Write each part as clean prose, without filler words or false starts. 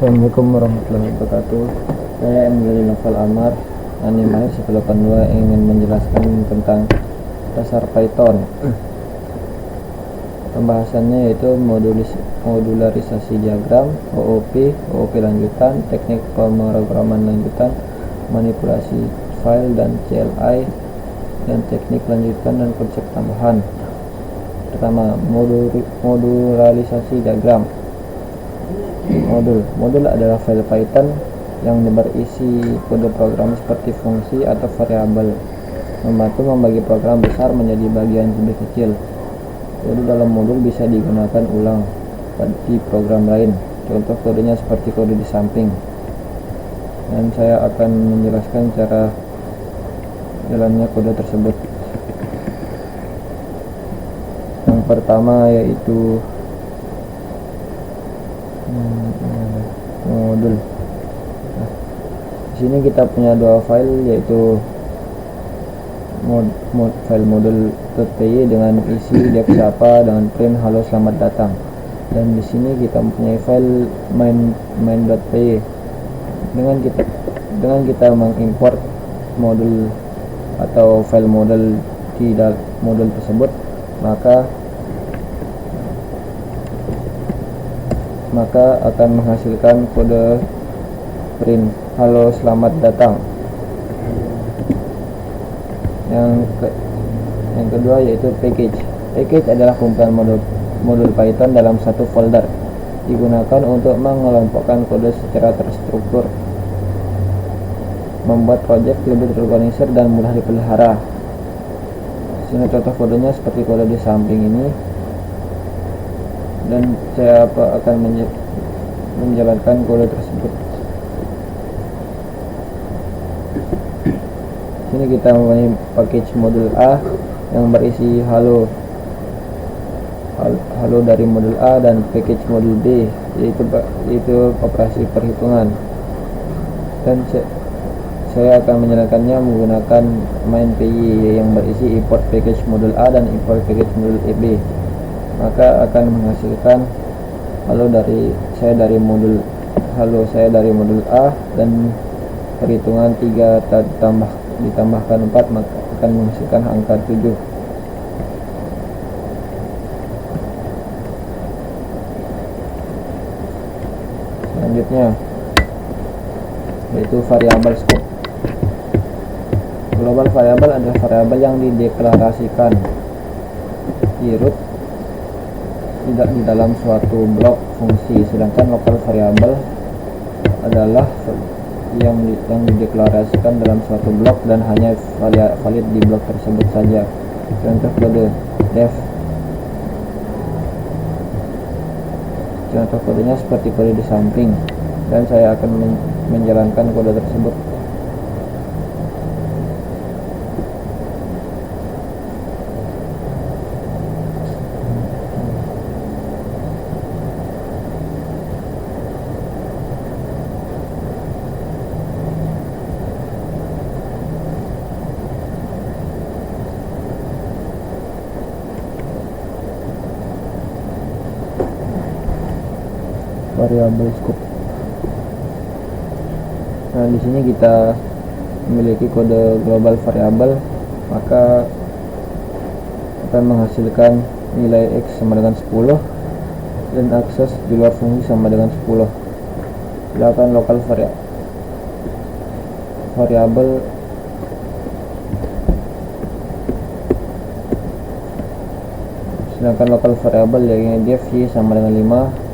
Assalamualaikum warahmatullahi wabarakatuh. Saya Emily Novel Amar, Animator 182, ingin menjelaskan tentang dasar Python. Pembahasannya yaitu modularisasi diagram, OOP lanjutan, teknik pemrograman lanjutan, manipulasi file dan CLI, dan teknik lanjutan dan konsep tambahan. Pertama, modularisasi diagram. Modul adalah file Python yang berisi kode program seperti fungsi atau variabel, membantu membagi program besar menjadi bagian lebih kecil. Kode dalam modul bisa digunakan ulang di program lain. Contoh kodenya seperti kode di samping. Dan saya akan menjelaskan cara jalannya kode tersebut. Yang pertama yaitu modul. Di sini kita punya dua file, yaitu file modul.py dengan isi def siapa dengan print halo selamat datang, dan di sini kita mempunyai file main.py. Dengan kita mengimport modul atau file modul di modul tersebut, maka akan menghasilkan kode print halo selamat datang. Yang kedua yaitu package. Package adalah kumpulan modul Python dalam satu folder, digunakan untuk mengelompokkan kode secara terstruktur, membuat project lebih terorganisir dan mudah dipelihara. Sini contoh kodenya seperti kode di samping ini, dan saya akan menjalankan kode tersebut. Sini kita mempunyai package modul A yang berisi halo dari modul A, dan package modul B yaitu operasi perhitungan. Dan saya akan menjalankannya menggunakan main.py yang berisi import package modul A dan import package modul B. Maka akan menghasilkan halo dari modul A, dan perhitungan 3 ditambahkan 4 maka akan menghasilkan angka 7. Selanjutnya yaitu variabel scope. Global variable adalah variabel yang dideklarasikan di root tidak di dalam suatu blok fungsi, sedangkan local variable adalah yang dideklarasikan dalam suatu blok dan hanya valid di blok tersebut saja. Contoh kode def. Contoh kodenya seperti kode di samping, dan saya akan menjalankan kode tersebut. Variabel scope. Nah, di sini kita memiliki kode global variable, maka akan menghasilkan nilai x sama dengan 10 dan akses di luar fungsi sama dengan 10. Sedangkan local variable yang def y sama dengan 5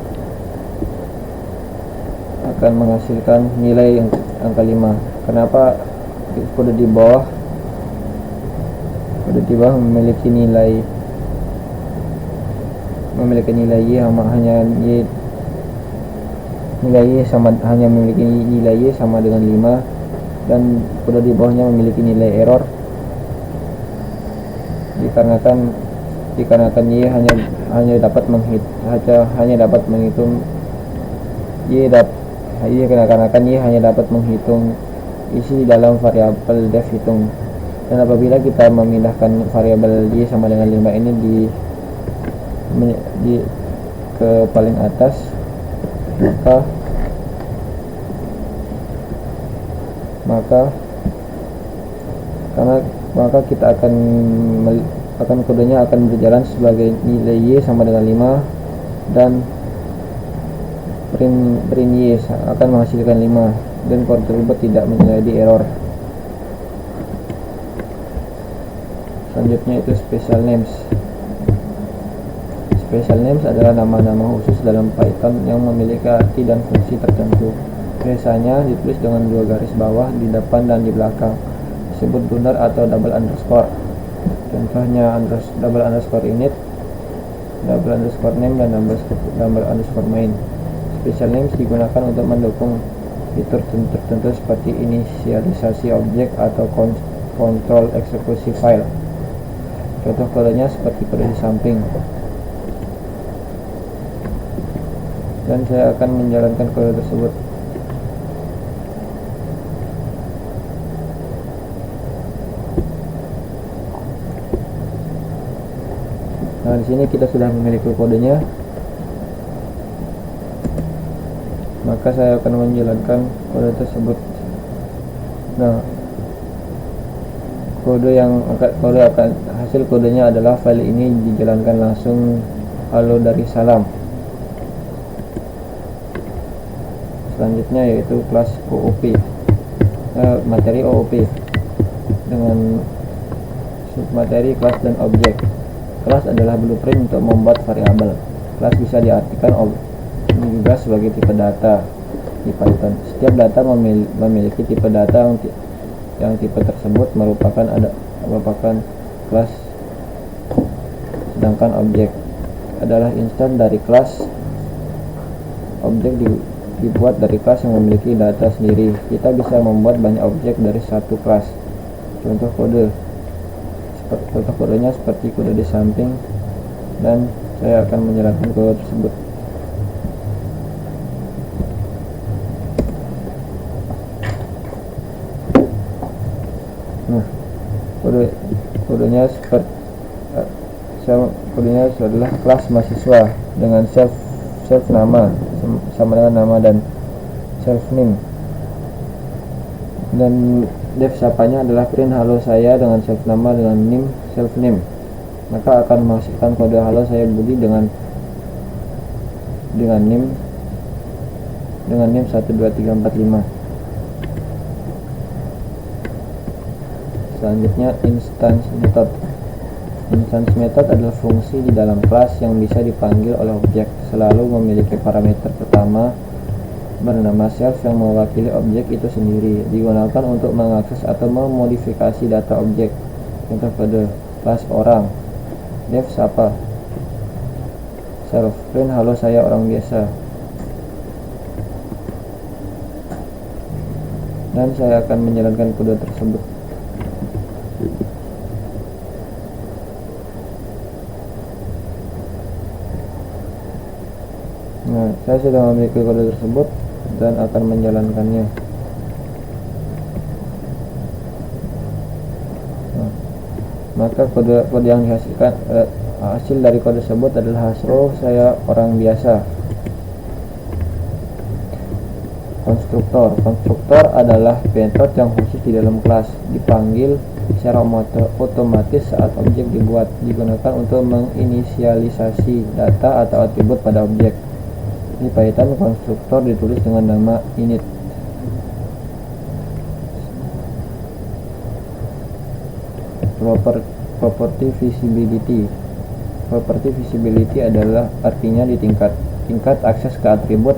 akan menghasilkan nilai angka 5. Kenapa kode di bawah memiliki nilai y hanya memiliki nilai y sama dengan 5, dan kode di bawahnya memiliki nilai error dikarenakan y hanya dapat menghitung isi dalam variabel def hitung. Dan apabila kita memindahkan variabel y sama dengan 5 ini ke paling atas, maka maka kita akan kodenya akan berjalan sebagai nilai y sama dengan 5 dan print y akan menghasilkan 5 dan kode tersebut tidak menjadi error. Selanjutnya itu special names. Special names adalah nama-nama khusus dalam Python yang memiliki arti dan fungsi tertentu. Biasanya ditulis dengan 2 garis bawah di depan dan di belakang, disebut blunder atau double underscore. Contohnya double underscore init, double underscore name, dan double underscore main. Special names digunakan untuk mendukung fitur tertentu seperti inisialisasi objek atau kontrol eksekusi file. Contoh kodenya seperti kode di samping. Dan saya akan menjalankan kode tersebut. Nah, di sini kita sudah memiliki kodenya. Maka saya akan menjalankan kode tersebut. Nah, hasil kodenya adalah file ini dijalankan langsung halo dari salam. Selanjutnya yaitu kelas OOP, materi OOP dengan submateri kelas dan objek. Kelas adalah blueprint untuk membuat variabel. Kelas bisa diartikan juga sebagai tipe data di Python. Setiap data memiliki tipe data yang tipe tersebut merupakan kelas, sedangkan objek adalah instan dari kelas. Objek dibuat dari kelas yang memiliki data sendiri. Kita bisa membuat banyak objek dari satu kelas. Contoh kodenya seperti kode di samping, dan saya akan menjalankan kode tersebut. Nah, kodenya adalah kelas mahasiswa dengan self nama sama dengan nama dan self name, dan def sapanya adalah print halo saya dengan self nama dengan name self name. Maka akan menghasilkan kode halo saya Budi dengan name 12345. Selanjutnya instance method. Instance method adalah fungsi di dalam kelas yang bisa dipanggil oleh objek, selalu memiliki parameter pertama bernama self yang mewakili objek itu sendiri, digunakan untuk mengakses atau memodifikasi data objek. Contoh kode kelas orang, def sapa self, print halo saya orang biasa. Dan saya akan menjalankan kode tersebut. Nah, saya sudah memiliki kode tersebut dan akan menjalankannya. Nah, maka kode yang dihasilkan hasil dari kode tersebut adalah hasro saya orang biasa. Konstruktor adalah metode yang khusus di dalam kelas, dipanggil secara otomatis saat objek dibuat, digunakan untuk menginisialisasi data atau atribut pada objek. Di Python, konstruktor ditulis dengan nama init. Property visibility. Property visibility adalah artinya di tingkat akses ke atribut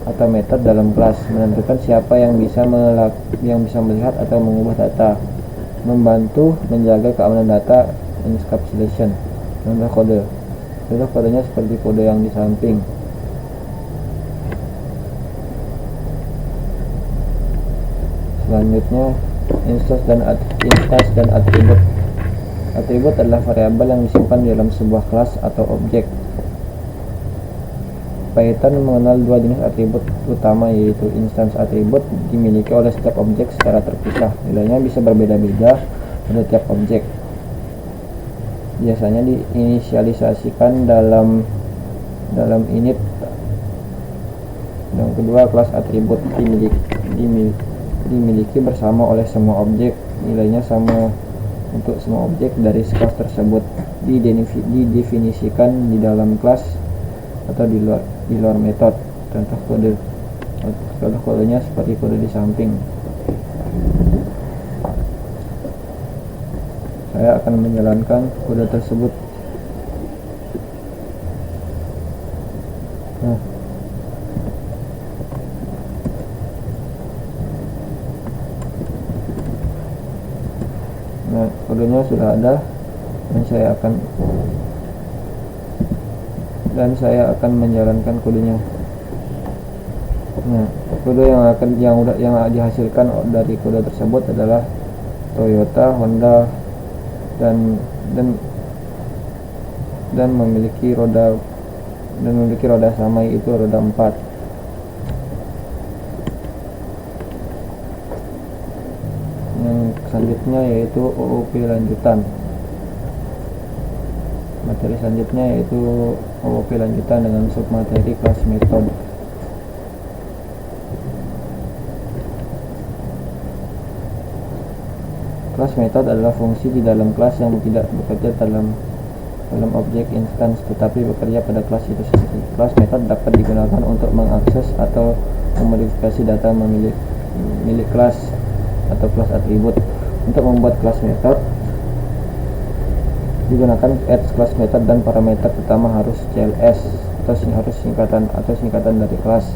atau metode dalam kelas, menentukan siapa yang bisa melihat atau mengubah data, membantu menjaga keamanan data encapsulation. Contoh kodenya seperti kode yang di samping. Selanjutnya instance dan atribut. Atribut adalah variabel yang disimpan di dalam sebuah kelas atau objek. Python mengenal 2 jenis atribut utama, yaitu instance atribut dimiliki oleh setiap objek secara terpisah. Nilainya bisa berbeda-beda pada tiap objek. Biasanya diinisialisasikan dalam init. Yang kedua, kelas atribut dimiliki bersama oleh semua objek. Nilainya sama untuk semua objek dari kelas tersebut. Didefinisikan di dalam kelas atau di luar metode. Contoh kodenya seperti kode di samping. Saya akan menjalankan kode tersebut. Nah, kodenya sudah ada dan saya akan menjalankan kodenya. Nah, kode yang dihasilkan dari kode tersebut adalah Toyota, Honda dan memiliki roda sama, yaitu roda 4. Yang selanjutnya yaitu OOP lanjutan. Materi selanjutnya yaitu OOP lanjutan dengan submateri kelas metode. Kelas metode adalah fungsi di dalam kelas yang tidak bekerja dalam objek instance tetapi bekerja pada kelas itu sendiri. Kelas metode dapat digunakan untuk mengakses atau memodifikasi data milik kelas atau kelas atribut. Untuk membuat kelas metode digunakan add class method dan parameter pertama harus CLS harus singkatan dari kelas.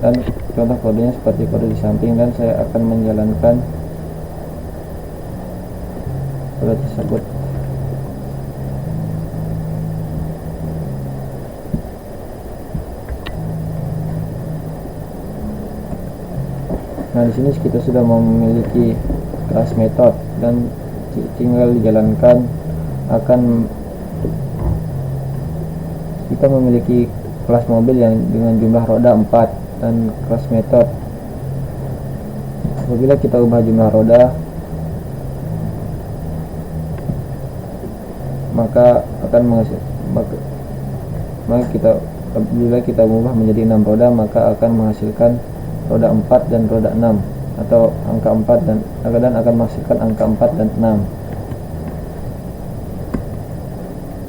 Dan contoh kodenya seperti kode di samping, dan saya akan menjalankan kode tersebut. Nah, di sini kita sudah memiliki kelas metode dan tinggal dijalankan. Kita memiliki kelas mobil yang dengan jumlah roda 4 dan kelas metode. Apabila kita ubah jumlah roda, maka apabila kita ubah menjadi 6 roda, maka akan menghasilkan roda 4 dan roda 6, atau angka 4 dan akan menghasilkan angka 4 dan 6.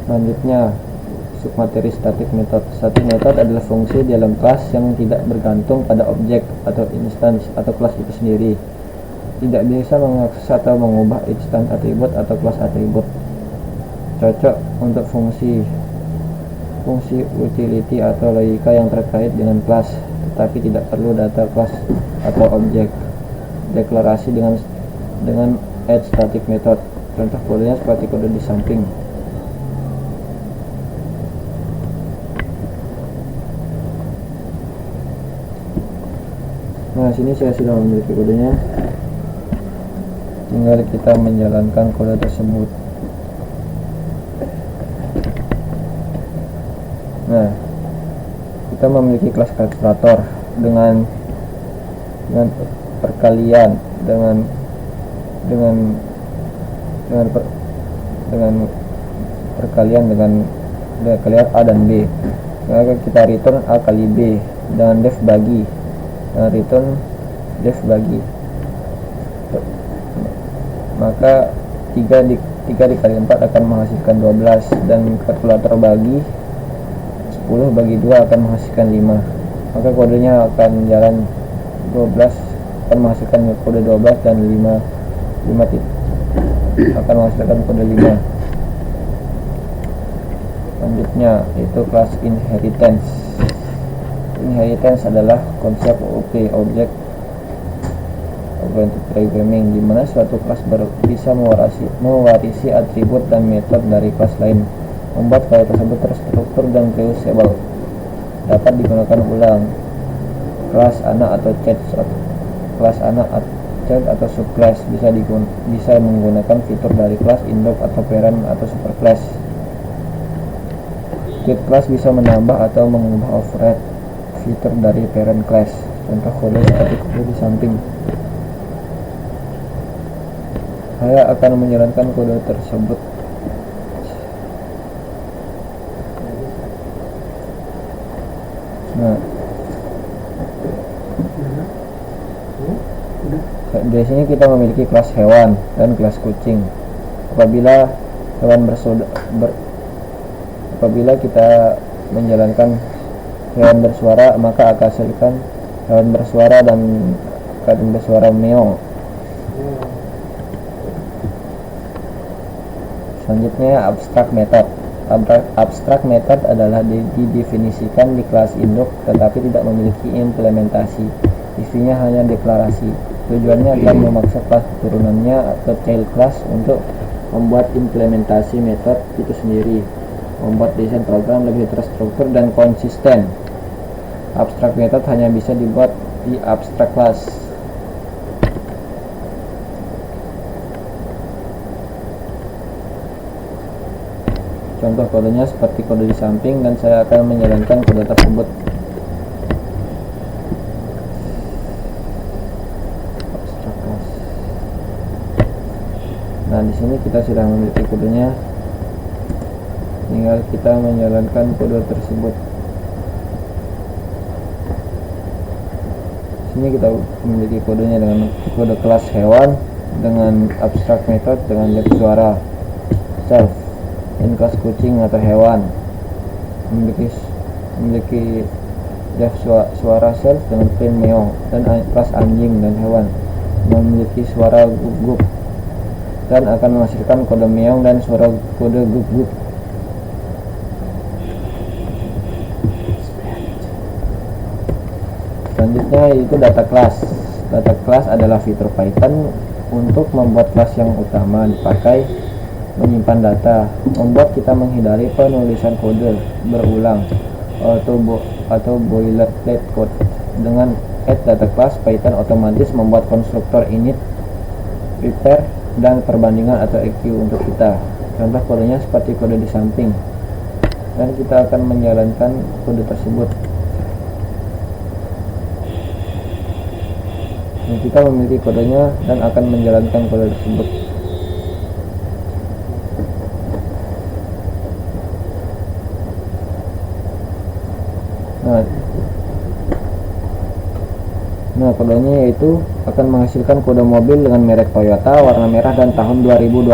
Selanjutnya, submateri static method. Static method adalah fungsi dalam kelas yang tidak bergantung pada objek atau instance atau kelas itu sendiri. Tidak bisa mengakses atau mengubah instance atribut atau kelas atribut. Cocok untuk fungsi utility atau logika yang terkait dengan kelas, tetapi tidak perlu data kelas atau objek. Deklarasi dengan add static method. Contoh kodenya seperti kode di samping. Nah, sini saya sudah memiliki kodenya. Tinggal kita menjalankan kode tersebut. Nah, kita memiliki kelas kalkulator dengan perkalian dengan perkalian A dan B. Maka kita return A kali B dengan def bagi. Return def bagi, maka 3 dikali 4 akan menghasilkan 12, dan kalkulator bagi 10 bagi 2 akan menghasilkan 5. Maka kodenya akan jalan 12, akan menghasilkan kode 12, dan 5 akan menghasilkan kode 5. Selanjutnya yaitu kelas inheritance. Inheritance adalah konsep OOP, Object Oriented Programming, di mana suatu kelas bisa mewarisi atribut dan metode dari kelas lain, membuat kelas tersebut terstruktur dan reusable, dapat digunakan ulang. Kelas anak atau child atau subclass bisa menggunakan fitur dari kelas induk atau parent atau superclass. Get class bisa menambah atau mengubah override fitur dari parent class. Contoh kode seperti kode di samping. Saya akan menjalankan kode tersebut. Nah, Di sini kita memiliki kelas hewan dan kelas kucing. Apabila kita menjalankan hewan bersuara, maka akan hasilkan hewan bersuara dan akan bersuara meong. Selanjutnya abstract method. Abstract method adalah didefinisikan di kelas induk tetapi tidak memiliki implementasi. Isinya hanya deklarasi. Tujuannya adalah memaksa kelas turunannya atau child class untuk membuat implementasi metode itu sendiri, membuat desain program lebih terstruktur dan konsisten. Abstract method hanya bisa dibuat di abstract class. Contoh kodenya seperti kode di samping, dan saya akan menjalankan kode tersebut. Nah, di sini kita sudah memiliki kodenya, tinggal kita menjalankan kode tersebut. Di sini kita memiliki kodenya dengan kode kelas hewan, dengan abstract method, dengan def suara self, dan kelas kucing atau hewan memiliki def suara self dengan print meong, dan kelas anjing dan hewan memiliki suara gugup dan akan menghasilkan kode meong dan suara kode gugup. Selanjutnya yaitu data class. Data class adalah fitur Python untuk membuat kelas yang utama dipakai menyimpan data, membuat kita menghindari penulisan kode berulang atau boilerplate code. Dengan add data class, Python otomatis membuat konstruktor init, prepare, dan perbandingan atau EQ untuk kita. Contoh kodenya seperti kode di samping, dan kita akan menjalankan kode tersebut. Dan kita memiliki kodenya dan akan menjalankan kode tersebut. Nah, kodenya yaitu akan menghasilkan kode mobil dengan merek Toyota, warna merah, dan tahun 2020.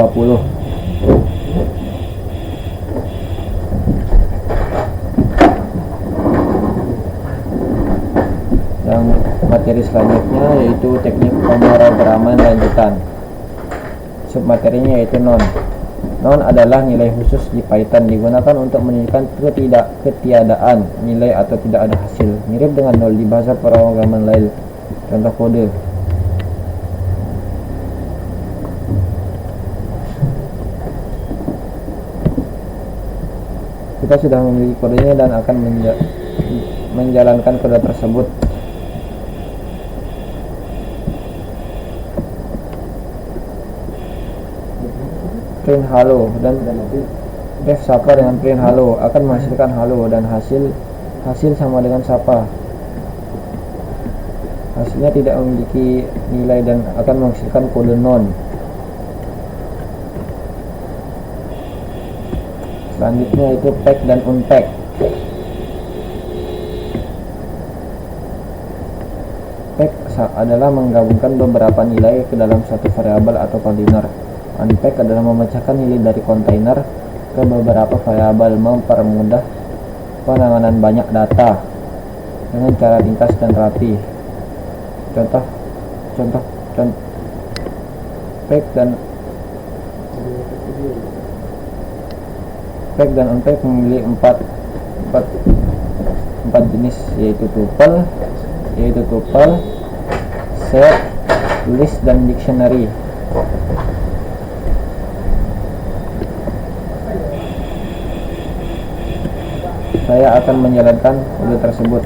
Yang materi selanjutnya yaitu teknik pemrograman lanjutan. Submaterinya yaitu non. Non adalah nilai khusus di Python, digunakan untuk menunjukkan ketiadaan nilai atau tidak ada hasil, mirip dengan nol di bahasa pemrograman lain. Contoh kode. Kita sudah memiliki kodenya dan akan menjalankan kode tersebut. Print halo, dan def sapa dengan print halo akan menghasilkan halo, dan hasil sama dengan sapa. Hasilnya tidak memiliki nilai dan akan menghasilkan kode non. Selanjutnya itu pack dan unpack. Pack adalah menggabungkan beberapa nilai ke dalam satu variabel atau kontainer. Unpack adalah memecahkan nilai dari kontainer ke beberapa variabel, mempermudah penanganan banyak data dengan cara ringkas dan rapi. Contoh pack dan unpack memiliki empat jenis, yaitu tuple, set, list, dan dictionary. Saya akan menjalankan kode tersebut.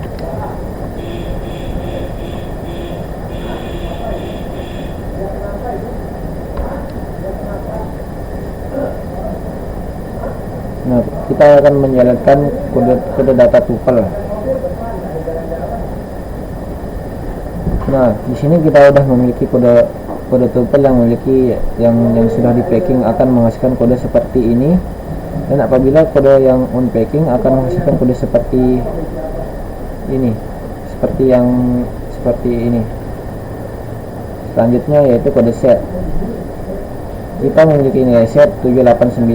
Nah, kita akan menjalankan kode data tuple. Nah, di sini kita sudah memiliki kode tuple yang sudah di packing akan menghasilkan kode seperti ini. Dan apabila kode yang unpacking akan menghasilkan kode seperti ini. Selanjutnya yaitu kode set. Kita memiliki nilai set 789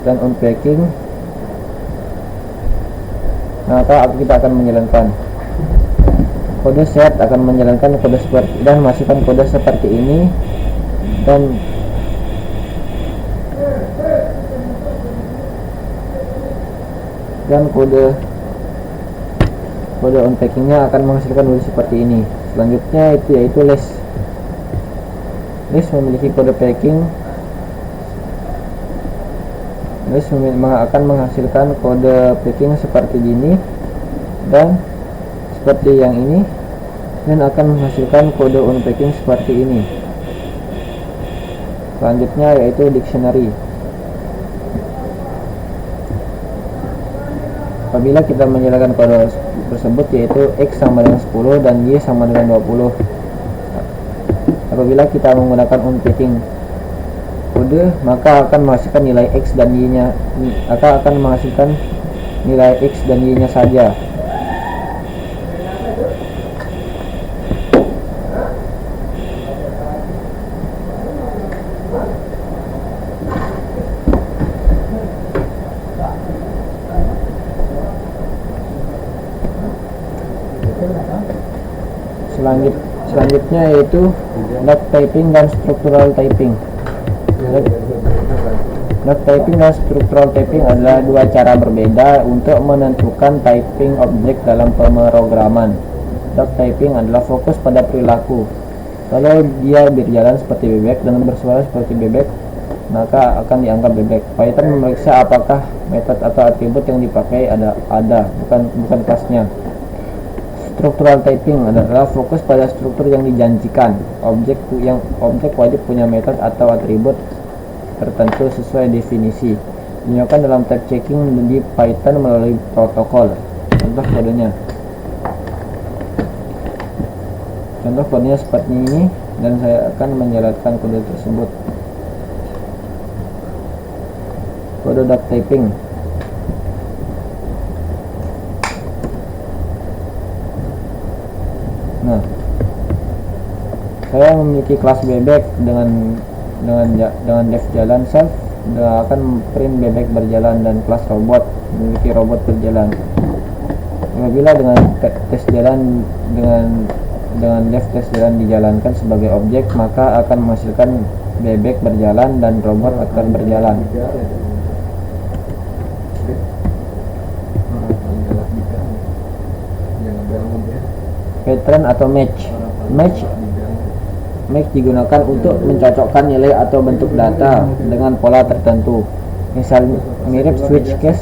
dan unpacking, maka kita akan menjalankan kode set, akan menjalankan kode seperti dan masukkan kode seperti ini, dan kode unpackingnya akan menghasilkan kode seperti ini. Selanjutnya yaitu list memiliki kode packing. List akan menghasilkan kode packing seperti ini dan seperti yang ini, dan akan menghasilkan kode unpacking seperti ini. Selanjutnya yaitu dictionary. Apabila kita menjalankan kode tersebut, yaitu X sama dengan 10 dan Y sama dengan 20. Apabila kita menggunakan unpacking kode, maka akan menghasilkan nilai X dan Y nya, akan menghasilkan nilai X dan Y nya saja. Selanjutnya yaitu duck typing dan structural typing. Duck typing dan structural typing adalah dua cara berbeda untuk menentukan typing objek dalam pemrograman. Duck typing adalah fokus pada perilaku. Kalau dia berjalan seperti bebek dan bersuara seperti bebek, maka akan dianggap bebek. Python memeriksa apakah metode atau atribut yang dipakai bukan kelasnya. Structural typing adalah fokus pada struktur yang dijanjikan. Objek wajib punya metode atau atribut tertentu sesuai definisi. Digunakan dalam type checking di Python melalui protokol. Contoh kodenya seperti ini, dan saya akan menjalankan kode tersebut. Kode duck typing. Nah, saya memiliki kelas bebek dengan def jalan self akan print bebek berjalan, dan kelas robot memiliki robot berjalan. Apabila dengan tes jalan dengan def tes jalan dijalankan sebagai objek, maka akan menghasilkan bebek berjalan dan robot akan berjalan. Pattern atau match digunakan untuk mencocokkan nilai atau bentuk data dengan pola tertentu. Misal mirip switch case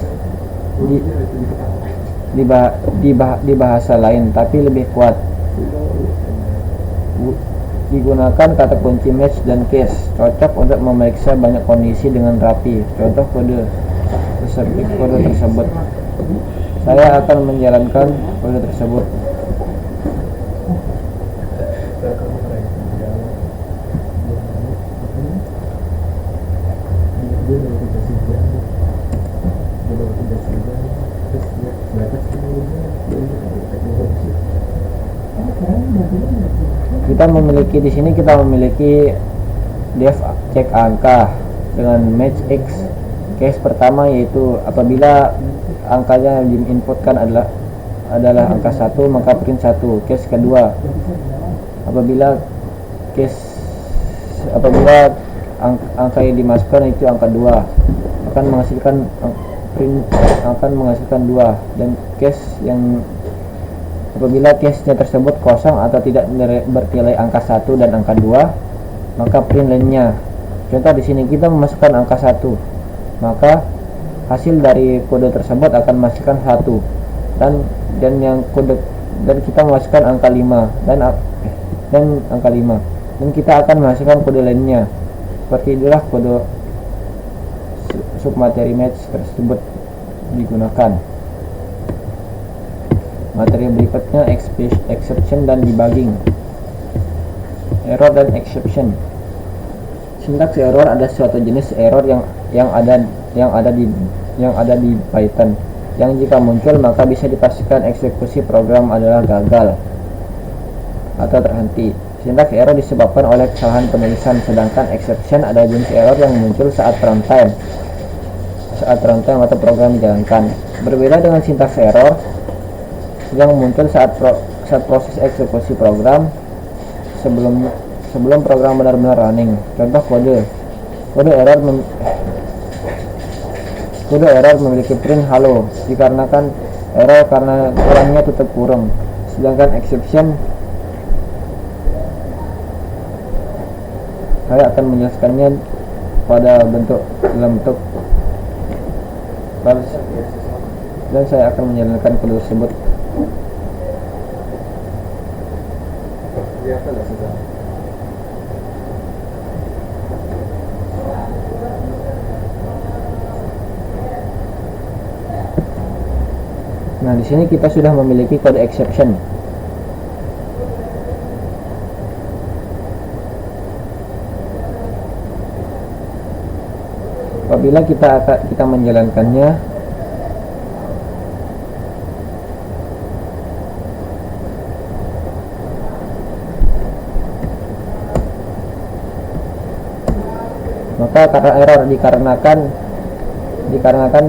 di bahasa lain, tapi lebih kuat. Digunakan kata kunci match dan case, cocok untuk memeriksa banyak kondisi dengan rapi. Contoh kode tersebut. Saya akan menjalankan kode tersebut. Kita memiliki def cek angka dengan match X. Case pertama yaitu apabila angkanya yang diinputkan adalah angka 1, maka print 1. Case kedua, apabila angka yang dimasukkan itu angka 2, akan menghasilkan 2. Dan case yang apabila case-nya tersebut kosong atau tidak bernilai angka 1 dan angka 2, maka print lainnya. Contoh di sini kita memasukkan angka 1, maka hasil dari kode tersebut akan menghasilkan 1, dan kita memasukkan angka 5 dan angka 5, dan kita akan menghasilkan kode lainnya. Seperti itulah kode submateri match tersebut digunakan. Materi berikutnya exception dan debugging. Error dan exception. Sintaks error adalah suatu jenis error yang ada di Python, yang jika muncul maka bisa dipastikan eksekusi program adalah gagal atau terhenti. Syntax error disebabkan oleh kesalahan penulisan, sedangkan exception adalah jenis error yang muncul saat runtime atau program dijalankan. Berbeda dengan syntax error yang muncul saat proses eksekusi program sebelum program benar-benar running. Contoh kode error memiliki print hello dikarenakan error karena kurangnya tutup kurung, sedangkan exception saya akan menjelaskannya dalam bentuk dan saya akan menjalankan kode tersebut. Nah, di sini kita sudah memiliki kode exception. Apabila kita menjalankannya, maka karena error dikarenakan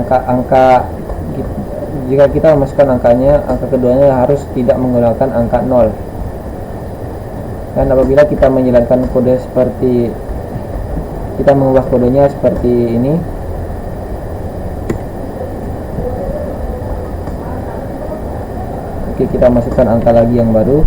angka jika kita memasukkan angka keduanya harus tidak menggunakan angka 0. Dan apabila kita menjalankan kode seperti kita mengubah kodenya seperti ini, oke, kita masukkan angka lagi yang baru.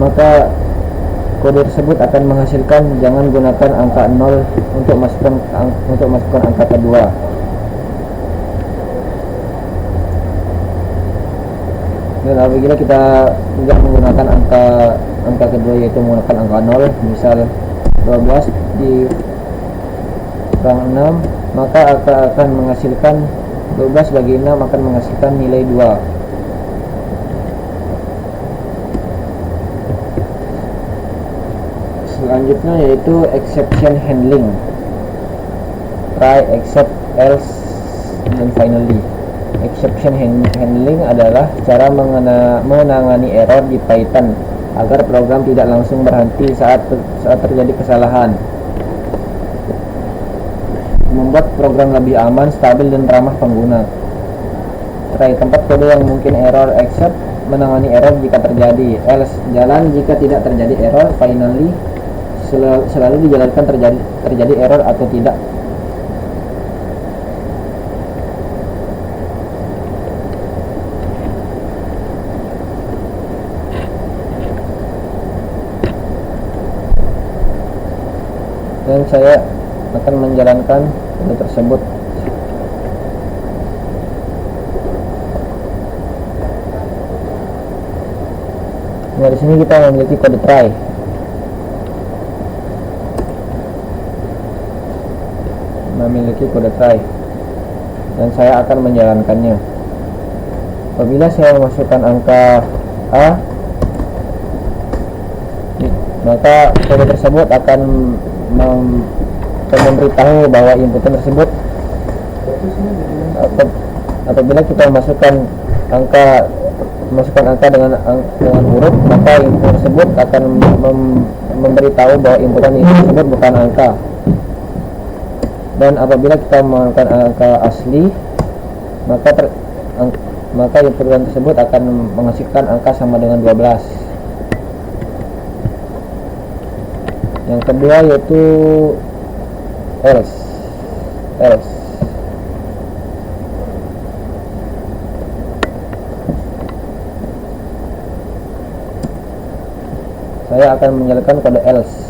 maka kode tersebut akan menghasilkan jangan gunakan angka 0 untuk masukkan angka kedua. Dan apabila kita tidak menggunakan angka kedua, yaitu menggunakan angka 0, misal 12 di kurang 6, maka akan menghasilkan 12 bagi 6 akan menghasilkan nilai 2. Selanjutnya yaitu exception handling, try, except, else, dan finally. Exception handling adalah cara menangani error di Python agar program tidak langsung berhenti saat terjadi kesalahan, membuat program lebih aman, stabil, dan ramah pengguna. Try, tempat kode yang mungkin error. Except, menangani error jika terjadi. Else, jalan jika tidak terjadi error. Finally, selalu dijalankan terjadi error atau tidak. Dan saya akan menjalankan kode tersebut. Nah, di sini kita memiliki kode try. Dan saya akan menjalankannya. Apabila saya memasukkan angka A, maka kode tersebut akan memberitahu bahwa inputan tersebut, apabila kita memasukkan angka dengan huruf, maka input tersebut akan memberitahu bahwa inputan tersebut bukan angka. Dan apabila kita menggunakan angka asli, maka inputan tersebut akan menghasilkan angka sama dengan 12. Yang kedua yaitu else. Saya akan menjalankan kode else.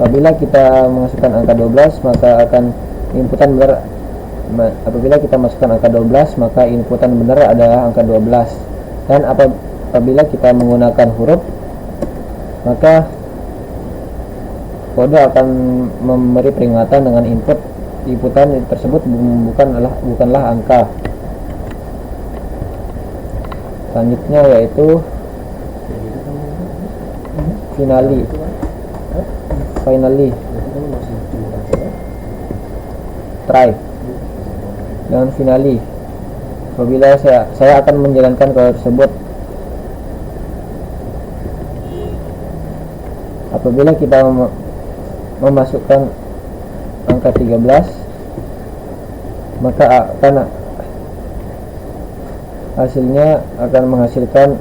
Apabila kita masukkan angka 12, maka akan inputan benar. Apabila kita masukkan angka 12, maka inputan benar adalah angka 12. Dan apabila kita menggunakan huruf, maka kode akan memberi peringatan dengan inputan tersebut bukanlah angka. Selanjutnya yaitu finally. Try. Dan finally, apabila saya akan menjalankan kode tersebut, apabila kita memasukkan angka 13, maka hasilnya akan menghasilkan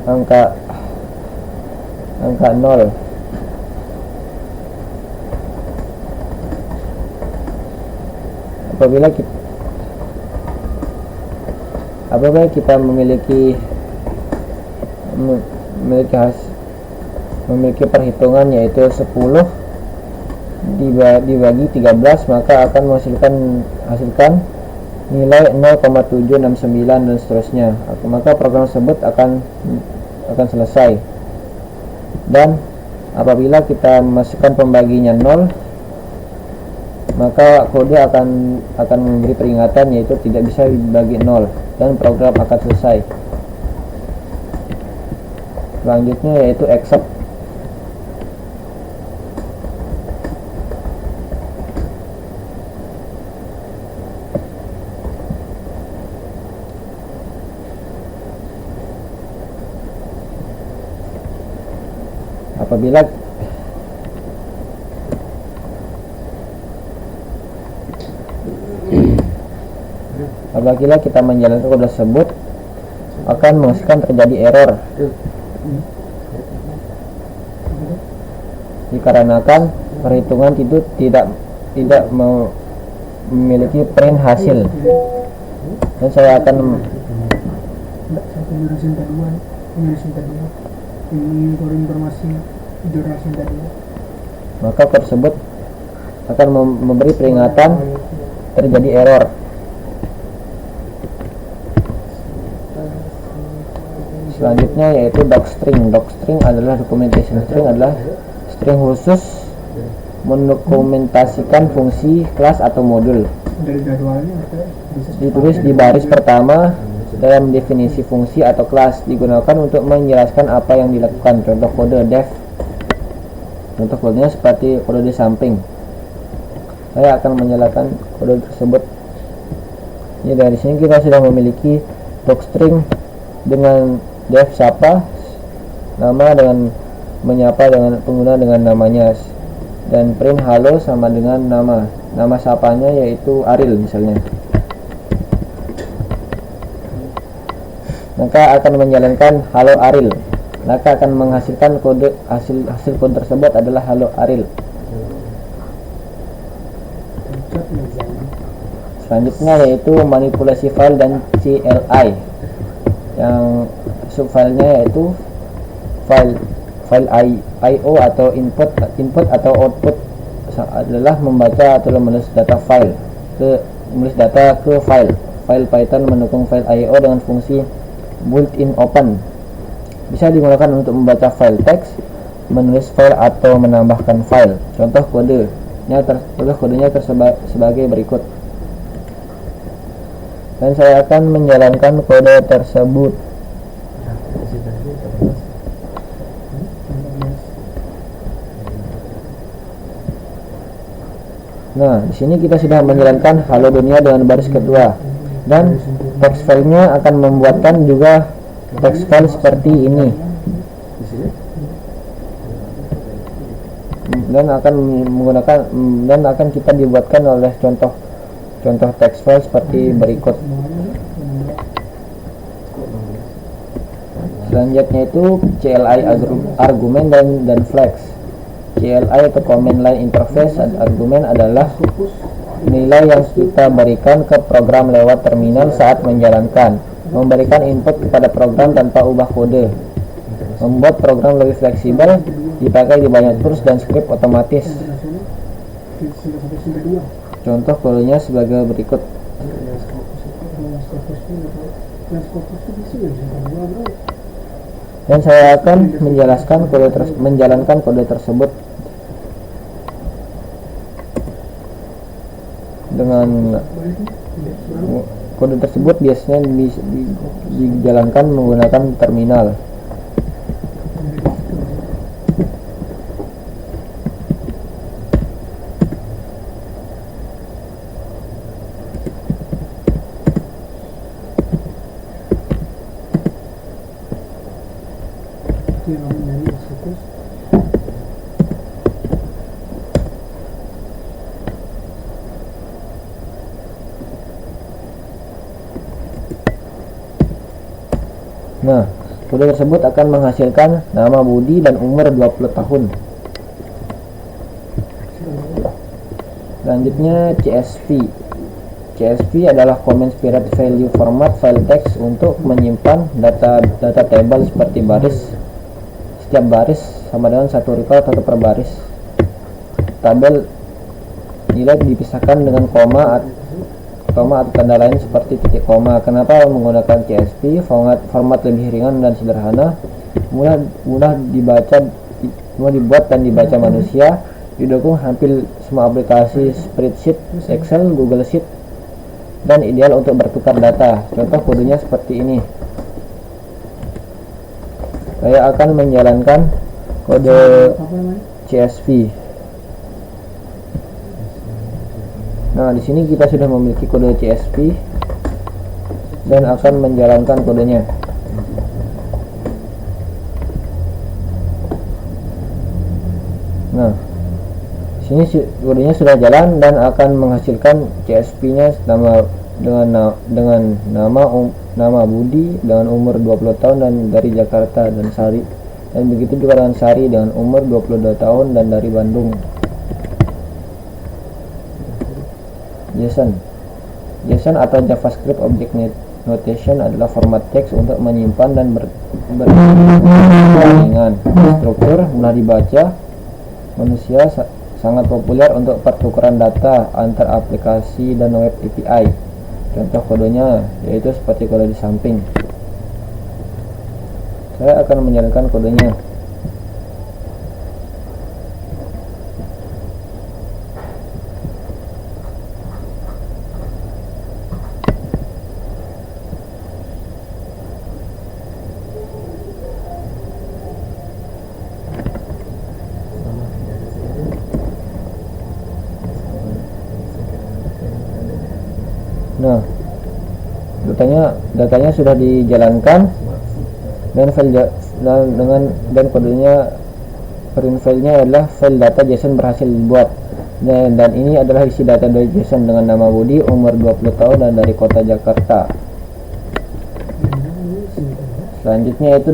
angka 0. Apabila kita memiliki perhitungan yaitu 10 dibagi 13, maka akan menghasilkan nilai 0,769 dan seterusnya. Maka program tersebut akan selesai. Dan apabila kita masukkan pembaginya 0, maka kode akan memberi peringatan yaitu tidak bisa dibagi 0 dan program akan selesai. Selanjutnya yaitu except. Apabila kita menjalankan kode tersebut, akan menghasilkan terjadi error dikarenakan perhitungan itu tidak memiliki print hasil. Dan saya akan maka tersebut akan memberi peringatan terjadi error. Selanjutnya yaitu docstring. Docstring adalah documentation string, adalah string khusus mendokumentasikan fungsi, kelas atau modul. Ditulis di baris pertama dalam definisi fungsi atau kelas, digunakan untuk menjelaskan apa yang dilakukan. Contoh kode def. Contoh kodenya seperti kode di samping. Saya akan menyalakan kode tersebut. Ya, dari sini kita sudah memiliki docstring dengan def siapa, nama dengan menyapa dengan pengguna dengan namanya, dan print halo sama dengan nama sapanya yaitu Aril misalnya. Maka akan menjalankan halo Aril, maka akan menghasilkan kode hasil kode tersebut adalah halo Aril. Selanjutnya yaitu manipulasi file dan CLI, yang subfilenya yaitu file IO atau input atau output adalah membaca atau menulis data ke file Python mendukung file IO dengan fungsi built-in open. Bisa digunakan untuk membaca file teks, menulis file atau menambahkan file. Contoh kodenya sebagai berikut. Dan saya akan menjalankan kode tersebut. Nah, di sini kita sudah menjalankan halo dunia dengan baris kedua, dan text filenya akan membuatkan juga text file seperti ini, dan akan kita dibuatkan oleh contoh text file seperti berikut. Selanjutnya itu CLI argumen dan flags. CLI atau command line interface argumen adalah nilai yang kita berikan ke program lewat terminal saat menjalankan, memberikan input kepada program tanpa ubah kode, membuat program lebih fleksibel, dipakai di banyak tools dan script otomatis. Contoh kodenya sebagai berikut. Dan saya akan menjalankan kode tersebut. Dengan kode tersebut biasanya dijalankan menggunakan terminal. Nah, kode tersebut akan menghasilkan nama Budi dan umur 20 tahun. Selanjutnya CSV. CSV adalah Common Spirit Value Format file text untuk menyimpan data table seperti baris. Setiap baris sama dengan satu record atau per baris. Tabel nilai dipisahkan dengan koma atau tanda lain seperti titik koma. Kenapa menggunakan CSV? Format lebih ringan dan sederhana, mudah dibuat dan dibaca manusia, didukung hampir semua aplikasi spreadsheet, Excel, Google Sheet, dan ideal untuk bertukar data. Contoh kodenya seperti ini. Saya akan menjalankan kode CSV. Nah, di sini kita sudah memiliki kode CSV dan akan menjalankan kodenya. Nah, di sini kodenya sudah jalan dan akan menghasilkan CSV-nya dengan nama Budi dengan umur 20 tahun dan dari Jakarta, dan Sari, dan begitu juga dengan Sari dengan umur 22 tahun dan dari Bandung. JSON atau JavaScript Object Notation adalah format teks untuk menyimpan dan berjaringan. Struktur mudah dibaca, manusia sangat populer untuk pertukaran data antar aplikasi dan web API. Contoh kodenya yaitu seperti kode di samping. Saya akan menjalankan kodenya. Nah, datanya sudah dijalankan dan kodenya print filenya adalah file data JSON berhasil dibuat, dan ini adalah isi data dari JSON dengan nama Budi, umur 20 tahun dan dari kota Jakarta. Selanjutnya itu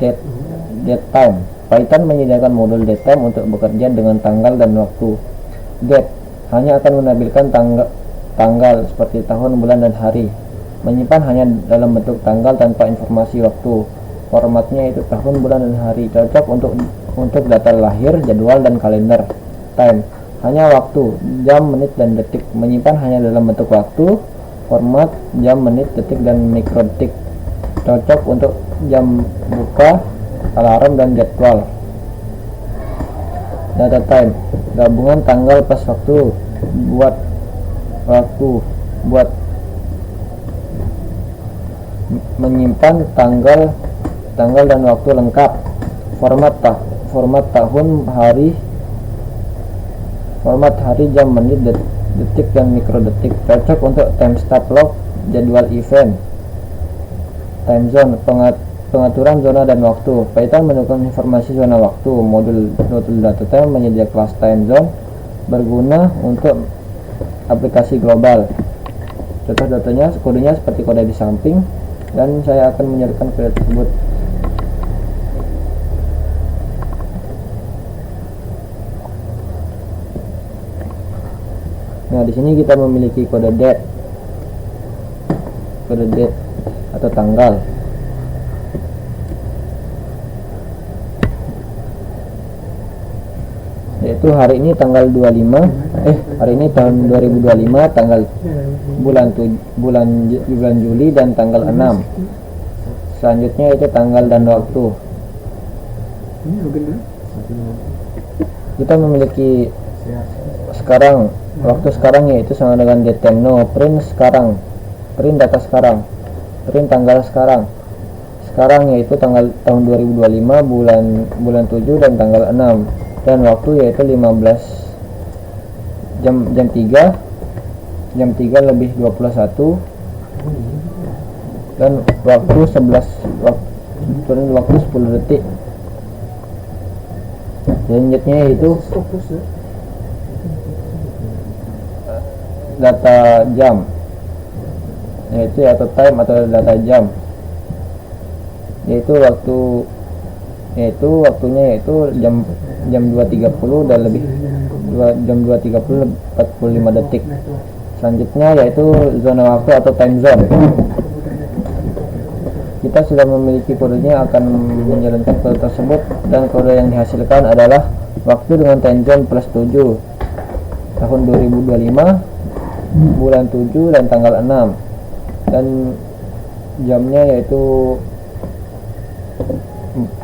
date time. Python menyediakan modul datetime untuk bekerja dengan tanggal dan waktu. Date hanya akan menampilkan tanggal seperti tahun, bulan, dan hari. Menyimpan hanya dalam bentuk tanggal tanpa informasi waktu. Formatnya itu tahun, bulan, dan hari. Cocok untuk data lahir, jadwal, dan kalender. Time hanya waktu, jam, menit, dan detik. Menyimpan hanya dalam bentuk waktu. Format jam, menit, detik, dan mikrodetik. Cocok untuk jam buka, alarm, dan jadwal. Data time gabungan tanggal plus waktu buat menyimpan tanggal dan waktu lengkap. Format tahun, hari, jam, menit, detik, dan mikrodetik. Cocok untuk timestamp log, jadwal event. Time zone pengaturan zona dan waktu. Python mendukung informasi zona waktu. Modul data time menyedia kelas time zone berguna untuk aplikasi global. Contoh datanya, kodenya seperti kode di samping, dan saya akan menjalankan kode tersebut. Nah, di sini kita memiliki kode date atau tanggal. Yaitu hari ini tanggal 25 hari ini tahun 2025, tanggal bulan Juli dan tanggal 6. Selanjutnya itu tanggal dan waktu. Kita memiliki sekarang, waktu sekarang yaitu sama dengan datetime no, print sekarang, print data sekarang, print tanggal sekarang. Sekarang yaitu tanggal tahun 2025 bulan 7 dan tanggal 6, dan waktu yaitu 15 jam 3 lebih 21, dan waktu 10 detik. Selanjutnya yaitu data jam, yaitu atau time atau data jam, yaitu waktunya yaitu jam 2.30 dan lebih jam 2.30 45 detik. Selanjutnya yaitu zona waktu atau time zone. Kita sudah memiliki kodenya, akan menjalankan kode tersebut, dan kode yang dihasilkan adalah waktu dengan time zone plus 7 tahun 2025 bulan 7 dan tanggal 6, dan jamnya yaitu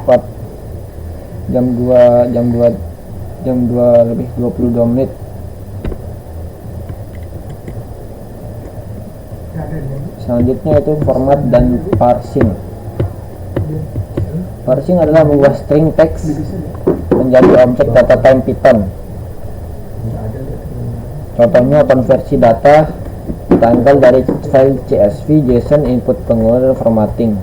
4 jam 2 lebih 22 menit. Selanjutnya itu format dan parsing. Parsing adalah mengubah string teks menjadi objek data type Python. Contohnya konversi data tanggal dari file CSV JSON input pengguna, dan formatting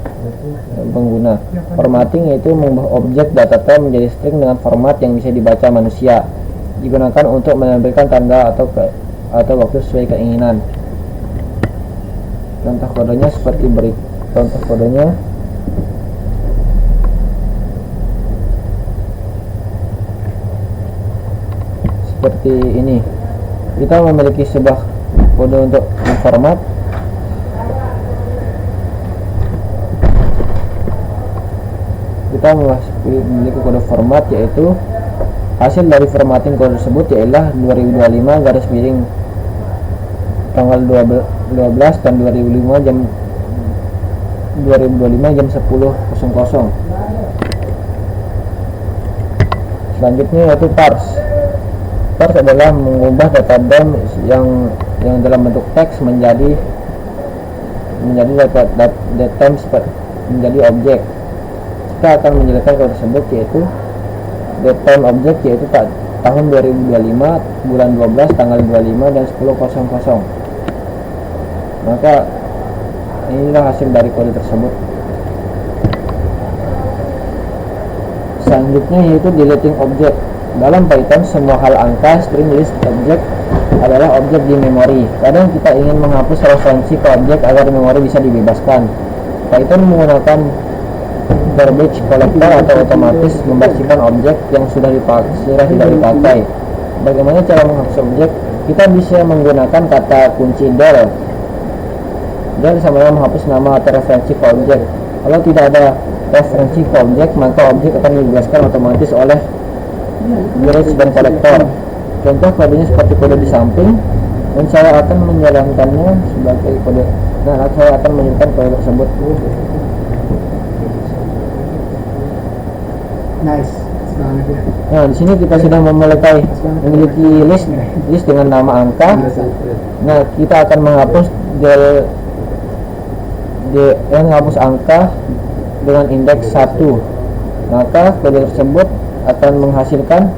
pengguna. Formatting yaitu mengubah objek data type menjadi string dengan format yang bisa dibaca manusia. Digunakan untuk menampilkan tanda atau waktu sesuai keinginan. Contoh kodenya seperti berikut. Contoh kodenya seperti ini. Kita memiliki sebuah kode untuk format. Kita memiliki kode format, yaitu hasil dari formatting kode tersebut ialah 2025 garis miring tanggal 12 dan 2025 jam 10.00. Selanjutnya yaitu parse. Parse adalah mengubah data DOM yang dalam bentuk teks menjadi data menjadi objek. Kita akan menjelaskan kode tersebut, yaitu data objek, yaitu tahun 2025 bulan 12 tanggal 25 dan 10.00. Maka inilah hasil dari kode tersebut. Selanjutnya yaitu deleting object. Dalam Python, semua hal angka string list object adalah objek di memori. Kadang kita ingin menghapus referensi ke objek agar memori bisa dibebaskan. Python menggunakan garbage collector atau otomatis membersihkan objek yang sudah tidak dipakai. Bagaimana cara menghapus objek? Kita bisa menggunakan kata kunci del. Del sama dengan menghapus nama atau referensi ke objek. Kalau tidak ada referensi ke objek, maka objek akan dibebaskan otomatis oleh garbage dan collector. Contoh kodenya seperti kode di samping, dan saya akan menjalankannya sebagai kode. Nah, saya akan menjalankan kode tersebut. Nice. Nah, di sini kita sudah memiliki list dengan nama angka. Nah, kita akan menghapus menghapus angka dengan indeks 1. Maka kode tersebut akan menghasilkan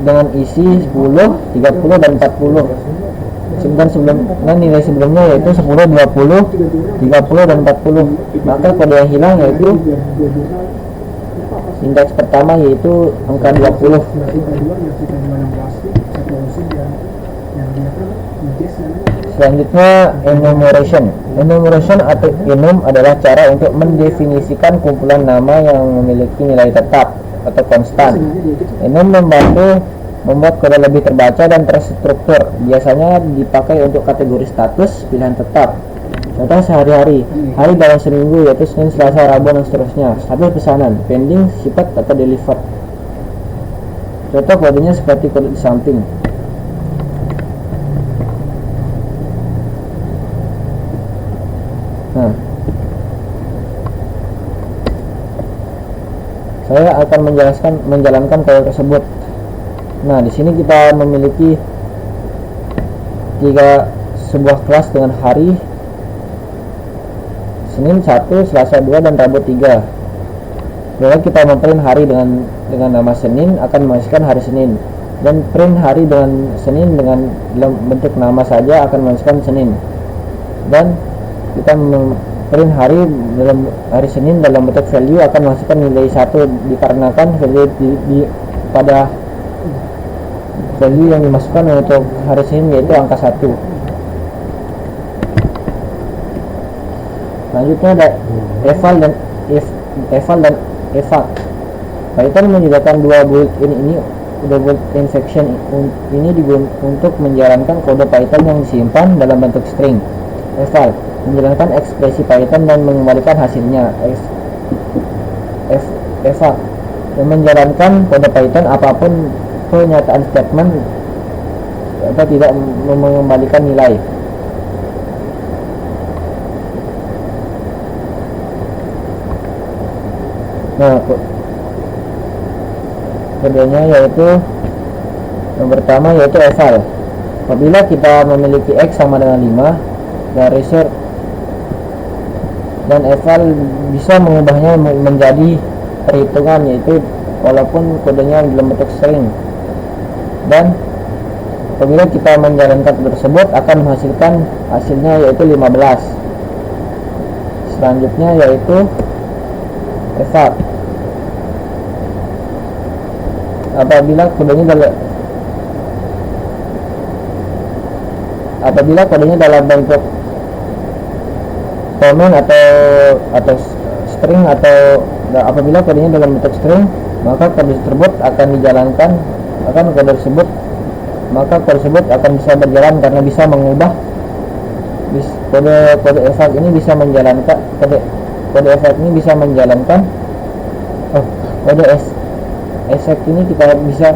dengan isi 10, 30 dan 40. Dan nilai sebelumnya yaitu 10, 20, 30 dan 40. Maka kode yang hilang yaitu indeks pertama, yaitu angka 20. Selanjutnya enumeration. Enumeration atau enum adalah cara untuk mendefinisikan kumpulan nama yang memiliki nilai tetap atau konstan. Enum membantu membuat kode lebih terbaca dan terstruktur. Biasanya dipakai untuk kategori status pilihan tetap. Contoh sehari-hari, hari dalam seminggu yaitu Senin, Selasa, Rabu dan seterusnya. Status pesanan, pending, shipped atau delivered. Contoh kodenya seperti kode di samping. Nah, Saya akan menjalankan kode tersebut. Nah, di sini kita memiliki sebuah kelas dengan hari Senin 1, Selasa 2, dan Rabu 3. Bila kita memprint hari dengan nama Senin, akan menghasilkan hari Senin, dan print hari dengan Senin dengan dalam bentuk nama saja akan menghasilkan Senin. Dan kita print hari Senin dalam bentuk value akan menghasilkan nilai 1, dikarenakan value pada value yang dimasukkan untuk hari Senin yaitu angka 1. Selanjutnya ada eval dan eval. Python menyediakan dua built-in function ini untuk menjalankan kode Python yang disimpan dalam bentuk string. Eval menjalankan ekspresi Python dan mengembalikan hasilnya. Eval menjalankan kode Python apapun pernyataan statement atau tidak mengembalikan nilai. Nah, kodenya yaitu yang pertama yaitu eval. Apabila kita memiliki x sama dengan 5 dan result, dan eval bisa mengubahnya menjadi perhitungan, yaitu walaupun kodenya dalam bentuk string. Dan apabila kita menjalankan tersebut akan menghasilkan hasilnya yaitu 15. Selanjutnya yaitu eval. Apabila kodenya dalam bentuk comment atau string, atau apabila kodenya dalam bentuk string, maka kode tersebut akan dijalankan, maka kode tersebut akan bisa berjalan karena bisa mengubah kode eval ini bisa menjalankan kode effect ini kita bisa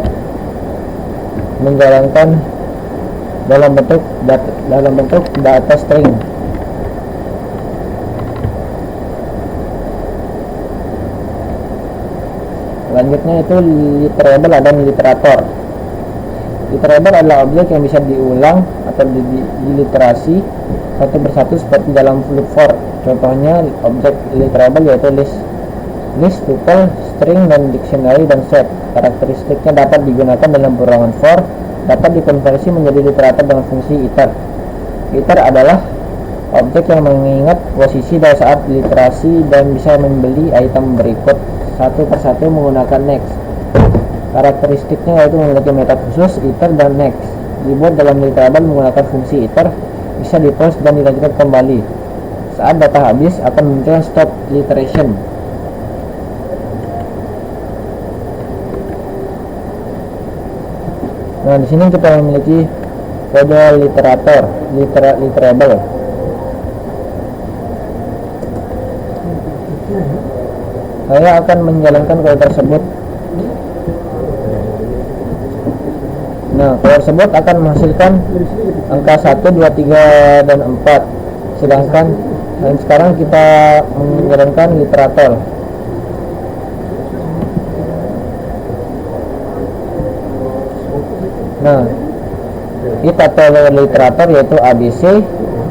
menjalankan dalam bentuk data string. Selanjutnya itu literable dan literator. Literable adalah objek yang bisa diulang atau diliterasi satu persatu seperti dalam loop for. Contohnya objek literable yaitu list, tuple, string, dan dictionary, dan set. Karakteristiknya dapat digunakan dalam perorangan for, dapat dikonversi menjadi literator dengan fungsi iter. Iter adalah objek yang mengingat posisi pada saat literasi dan bisa membeli item berikut satu persatu menggunakan next. Karakteristiknya yaitu memiliki metode khusus iter dan next. Dibuat dalam literable menggunakan fungsi iter, bisa di-pause dan dilanjutkan kembali. Saat data habis akan muncul stop iteration. Nah, di sini kita memiliki kode literator, literable. Saya akan menjalankan kode tersebut. Nah, kode tersebut akan menghasilkan angka 1, 2, 3, dan 4. Sedangkan sekarang kita menjalankan literator. Nah, kita atau literator yaitu ABC,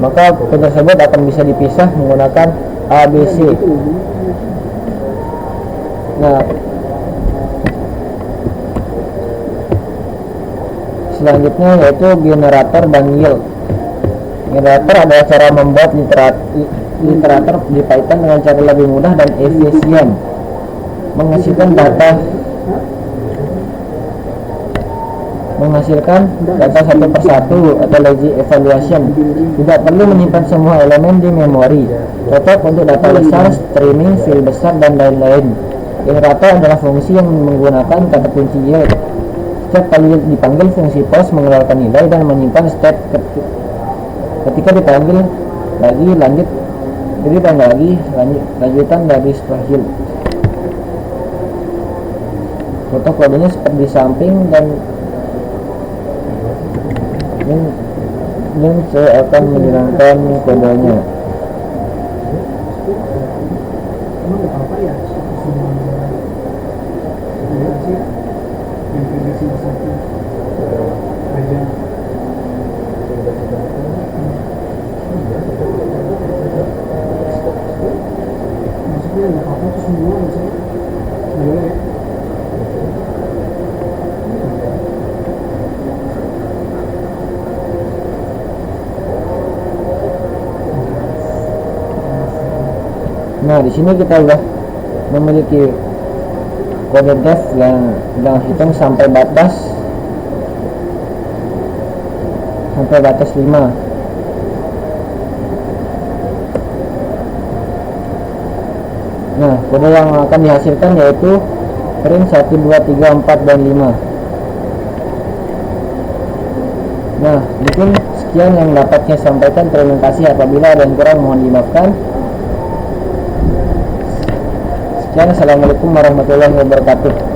maka kode tersebut akan bisa dipisah menggunakan ABC. Nah, selanjutnya yaitu generator dan yield. Generator adalah cara membuat literator di Python dengan cara lebih mudah dan efisien, menghasilkan data satu persatu atau lazy evaluation. Tidak perlu menyimpan semua elemen di memori, cocok untuk data besar, streaming, file besar, dan lain-lain. Generator adalah fungsi yang menggunakan kata kunci yield. Setiap kali dipanggil fungsi post mengeluarkan nilai dan menyimpan state. Ketika dipanggil lagi lanjutan dari setelah yield. Foto kodenya seperti di samping, dan saya akan menjalankan kodenya. Nah, di sini kita udah memiliki kode def yang hitung sampai batas 5. Nah, kode yang akan dihasilkan yaitu print 1, 2, 3, 4, dan 5. Nah, mungkin sekian yang dapat saya sampaikan. Terima kasih, apabila ada yang kurang mohon dimaafkan. Sekian, assalamualaikum warahmatullahi wabarakatuh.